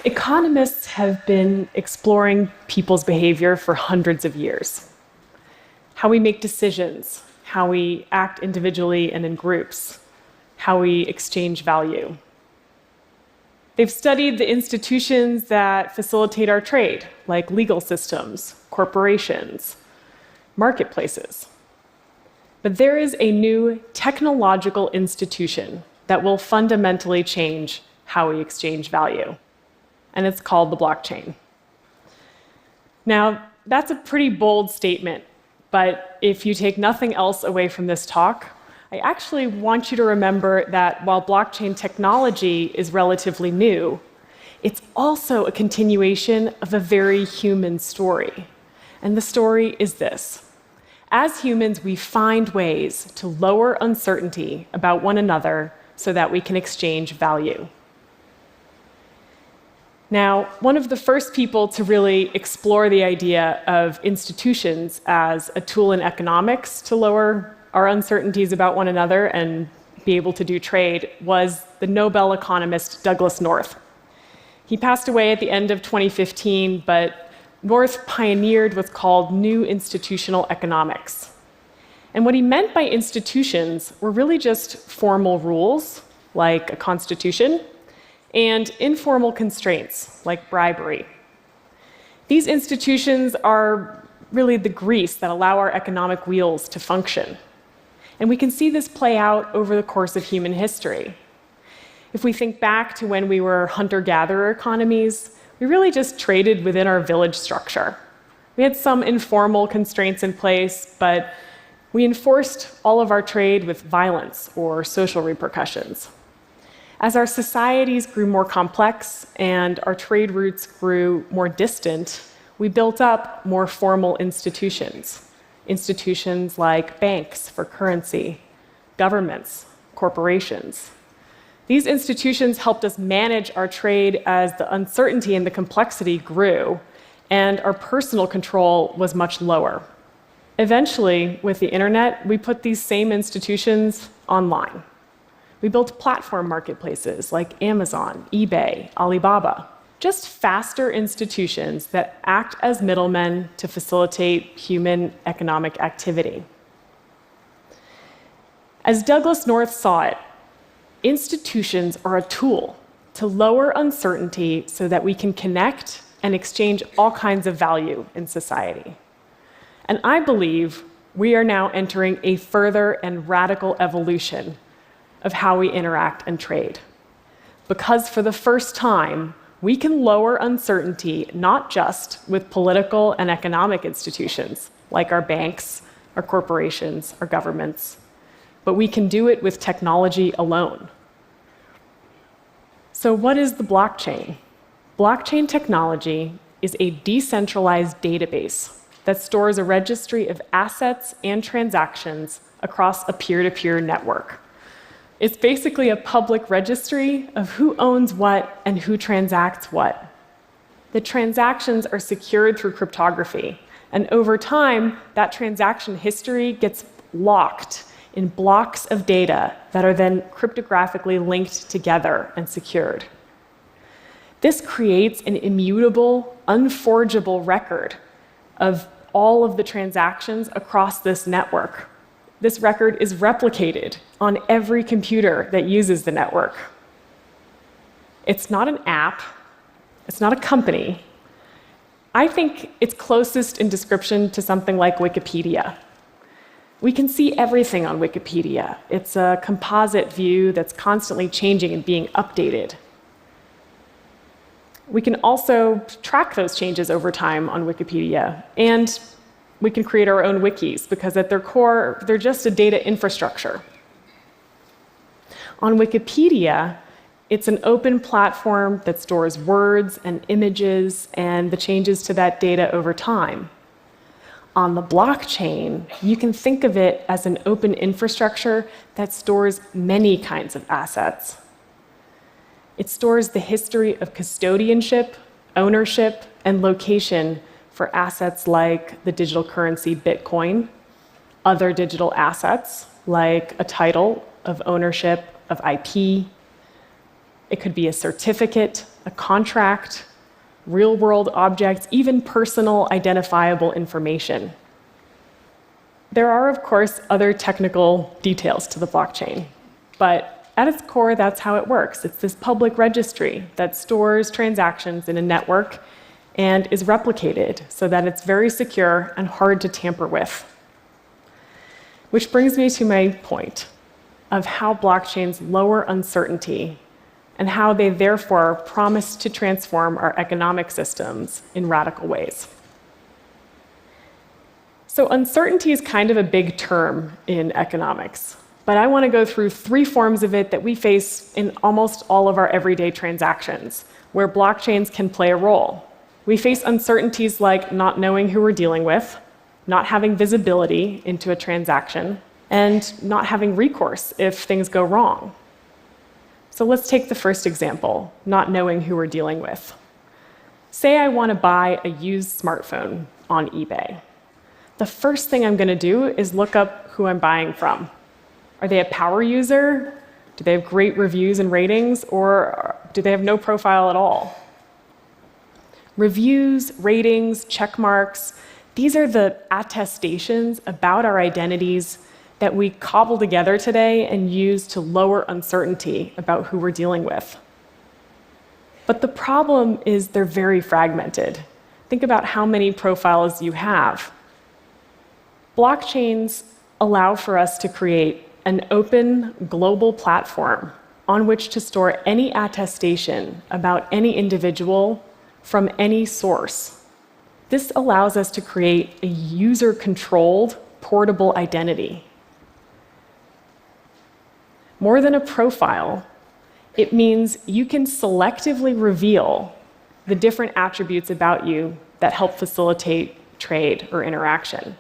Economists have been exploring people's behavior for hundreds of years. How we make decisions, how we act individually and in groups, how we exchange value. They've studied the institutions that facilitate our trade, like legal systems, corporations, marketplaces. But there is a new technological institution that will fundamentally change how we exchange value, and it's called the blockchain. Now, that's a pretty bold statement, but if you take nothing else away from this talk, I actually want you to remember that while blockchain technology is relatively new, it's also a continuation of a very human story. And the story is this. As humans, we find ways to lower uncertainty about one another so that we can exchange value. Now, one of the first people to really explore the idea of institutions as a tool in economics to lower our uncertainties about one another and be able to do trade was the Nobel economist Douglas North. He passed away at the end of 2015, but North pioneered what's called new institutional economics. And what he meant by institutions were really just formal rules, like a constitution, and informal constraints, like bribery. These institutions are really the grease that allow our economic wheels to function. And we can see this play out over the course of human history. If we think back to when we were hunter-gatherer economies, we really just traded within our village structure. We had some informal constraints in place, but we enforced all of our trade with violence or social repercussions. As our societies grew more complex and our trade routes grew more distant, we built up more formal institutions. Institutions like banks for currency, governments, corporations. These institutions helped us manage our trade as the uncertainty and the complexity grew, and our personal control was much lower. Eventually, with the internet, we put these same institutions online. We built platform marketplaces like Amazon, eBay, Alibaba. Just faster institutions that act as middlemen to facilitate human economic activity. As Douglas North saw it, institutions are a tool to lower uncertainty so that we can connect and exchange all kinds of value in society. And I believe we are now entering a further and radical evolution of how we interact and trade. Because for the first time, we can lower uncertainty not just with political and economic institutions, like our banks, our corporations, our governments, but we can do it with technology alone. So what is the blockchain? Blockchain technology is a decentralized database that stores a registry of assets and transactions across a peer-to-peer network. It's basically a public registry of who owns what and who transacts what. The transactions are secured through cryptography, and over time, that transaction history gets locked in blocks of data that are then cryptographically linked together and secured. This creates an immutable, unforgeable record of all of the transactions across this network. This record is replicated on every computer that uses the network. It's not an app. It's not a company. I think it's closest in description to something like Wikipedia. We can see everything on Wikipedia. It's a composite view that's constantly changing and being updated. We can also track those changes over time on Wikipedia, and we can create our own wikis, because at their core, they're just a data infrastructure. On Wikipedia, it's an open platform that stores words and images and the changes to that data over time. On the blockchain, you can think of it as an open infrastructure that stores many kinds of assets. It stores the history of custodianship, ownership, and location for assets like the digital currency Bitcoin, other digital assets like a title of ownership of IP, It could be a certificate, a contract, real-world objects, even personal identifiable information. There are, of course, other technical details to the blockchain, but at its core, that's how it works. It's this public registry that stores transactions in a network and is replicated so that it's very secure and hard to tamper with. Which brings me to my point of how blockchains lower uncertainty and how they therefore promise to transform our economic systems in radical ways. So uncertainty is kind of a big term in economics, but I want to go through 3 forms of it that we face in almost all of our everyday transactions, where blockchains can play a role. We face uncertainties like not knowing who we're dealing with, not having visibility into a transaction, and not having recourse if things go wrong. So let's take the first example, not knowing who we're dealing with. Say I want to buy a used smartphone on eBay. The first thing I'm going to do is look up who I'm buying from. Are they a power user? Do they have great reviews and ratings? Or do they have no profile at all? Reviews, ratings, check marks, these are the attestations about our identities that we cobble together today and use to lower uncertainty about who we're dealing with. But the problem is they're very fragmented. Think about how many profiles you have. Blockchains allow for us to create an open global platform on which to store any attestation about any individual from any source. This allows us to create a user-controlled, portable identity. More than a profile, it means you can selectively reveal the different attributes about you that help facilitate trade or interaction.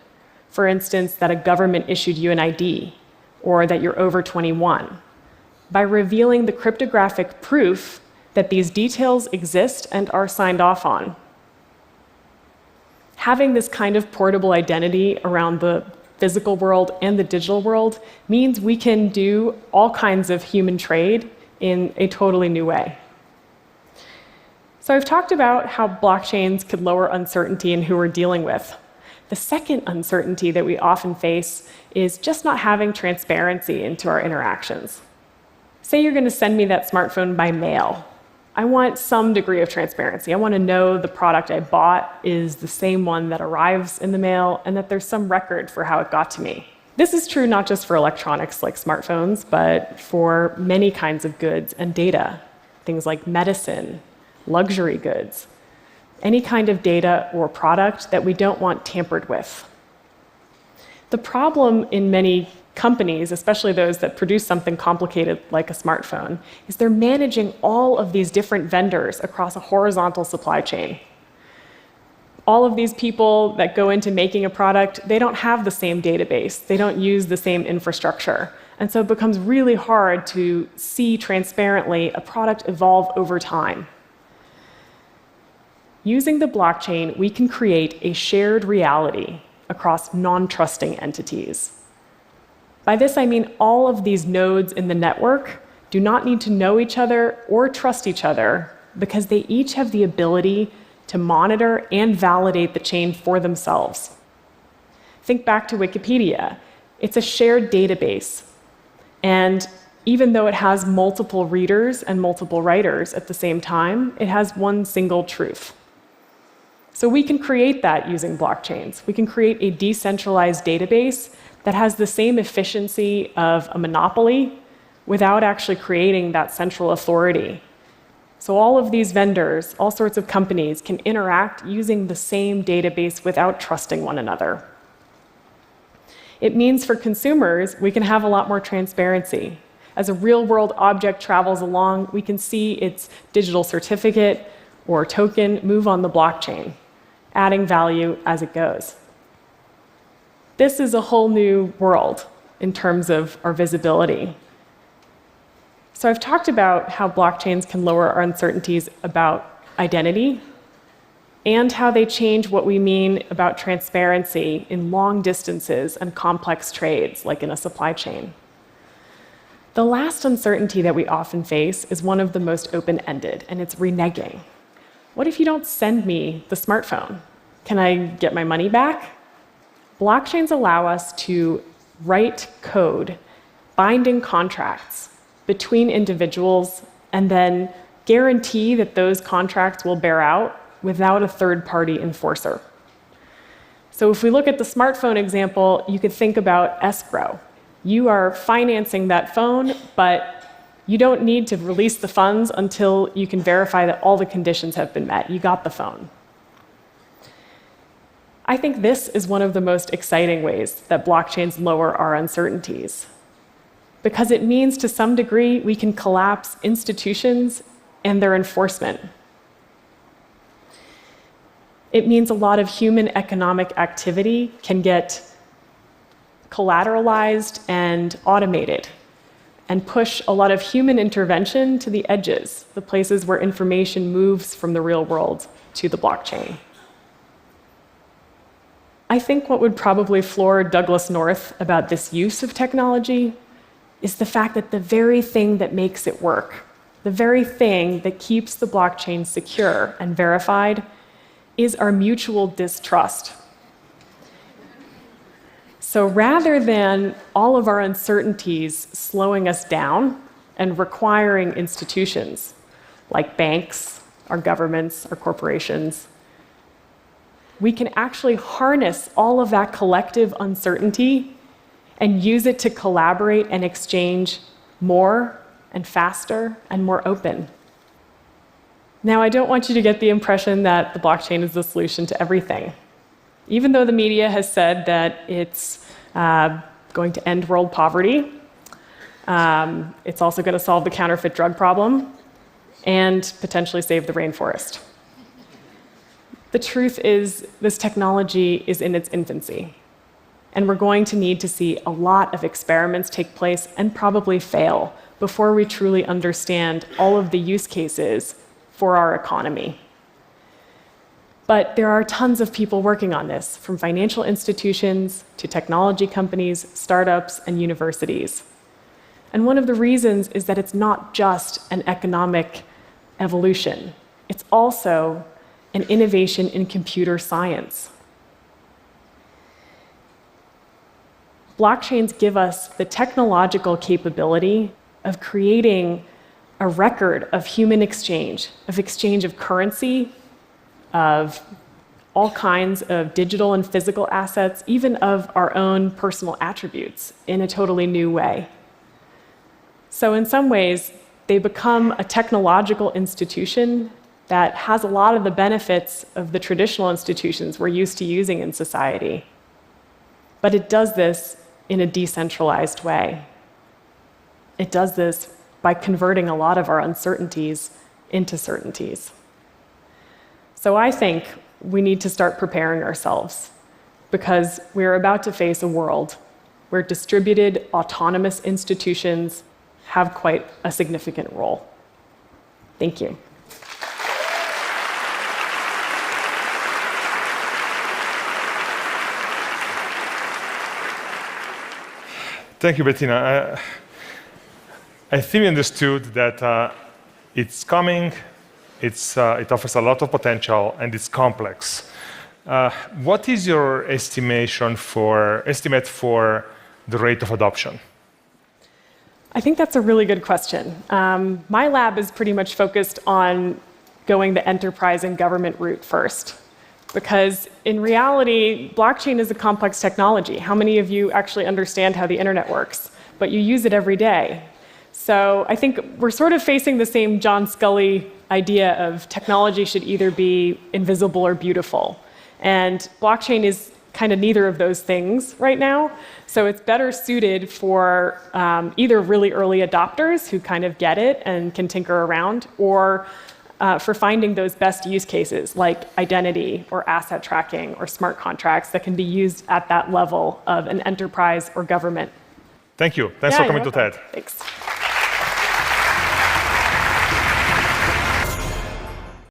For instance, that a government issued you an ID, or that you're over 21, by revealing the cryptographic proof that these details exist and are signed off on. Having this kind of portable identity around the physical world and the digital world means we can do all kinds of human trade in a totally new way. So I've talked about how blockchains could lower uncertainty in who we're dealing with. The second uncertainty that we often face is just not having transparency into our interactions. Say you're going to send me that smartphone by mail. I want some degree of transparency. I want to know the product I bought is the same one that arrives in the mail and that there's some record for how it got to me. This is true not just for electronics like smartphones, but for many kinds of goods and data, things like medicine, luxury goods, any kind of data or product that we don't want tampered with. The problem in many companies, especially those that produce something complicated like a smartphone, is they're managing all of these different vendors across a horizontal supply chain. All of these people that go into making a product, they don't have the same database. They don't use the same infrastructure. And so it becomes really hard to see transparently a product evolve over time. Using the blockchain, we can create a shared reality across non-trusting entities. By this, I mean all of these nodes in the network do not need to know each other or trust each other because they each have the ability to monitor and validate the chain for themselves. Think back to Wikipedia. It's a shared database. And even though it has multiple readers and multiple writers at the same time, it has one single truth. So we can create that using blockchains. We can create a decentralized database that has the same efficiency of a monopoly without actually creating that central authority. So all of these vendors, all sorts of companies, can interact using the same database without trusting one another. It means for consumers, we can have a lot more transparency. As a real-world object travels along, we can see its digital certificate or token move on the blockchain, adding value as it goes. This is a whole new world in terms of our visibility. So I've talked about how blockchains can lower our uncertainties about identity and how they change what we mean about transparency in long distances and complex trades, like in a supply chain. The last uncertainty that we often face is one of the most open-ended, and it's reneging. What if you don't send me the smartphone? Can I get my money back? Blockchains allow us to write code, binding contracts between individuals, and then guarantee that those contracts will bear out without a third-party enforcer. So if we look at the smartphone example, you could think about escrow. You are financing that phone, but you don't need to release the funds until you can verify that all the conditions have been met. You got the phone. I think this is one of the most exciting ways that blockchains lower our uncertainties, because it means to some degree we can collapse institutions and their enforcement. It means a lot of human economic activity can get collateralized and automated, and push a lot of human intervention to the edges, the places where information moves from the real world to the blockchain. I think what would probably floor Douglas North about this use of technology is the fact that the very thing that makes it work, the very thing that keeps the blockchain secure and verified, is our mutual distrust. So rather than all of our uncertainties slowing us down and requiring institutions like banks, our governments, our corporations, we can actually harness all of that collective uncertainty and use it to collaborate and exchange more and faster and more open. Now, I don't want you to get the impression that the blockchain is the solution to everything. Even though the media has said that it's going to end world poverty, it's also going to solve the counterfeit drug problem and potentially save the rainforest. The truth is, this technology is in its infancy, and we're going to need to see a lot of experiments take place and probably fail before we truly understand all of the use cases for our economy. But there are tons of people working on this, from financial institutions to technology companies, startups, and universities. And one of the reasons is that it's not just an economic evolution. It's also an innovation in computer science. Blockchains give us the technological capability of creating a record of human exchange of currency, of all kinds of digital and physical assets, even of our own personal attributes in a totally new way. So in some ways, they become a technological institution that has a lot of the benefits of the traditional institutions we're used to using in society. But it does this in a decentralized way. It does this by converting a lot of our uncertainties into certainties. So I think we need to start preparing ourselves, because we're about to face a world where distributed autonomous institutions have quite a significant role. Thank you. Thank you, Bettina. I think we understood that it's coming, it offers a lot of potential, and it's complex. What is your estimate for the rate of adoption? I think that's a really good question. My lab is pretty much focused on going the enterprise and government route first, because in reality, blockchain is a complex technology. How many of you actually understand how the internet works? But you use it every day. So I think we're sort of facing the same John Scully idea of technology should either be invisible or beautiful. And blockchain is kind of neither of those things right now. So it's better suited for either really early adopters who kind of get it and can tinker around, or for finding those best use cases like identity or asset tracking or smart contracts that can be used at that level of an enterprise or government. Thank you. Thanks for coming to TED. Thanks.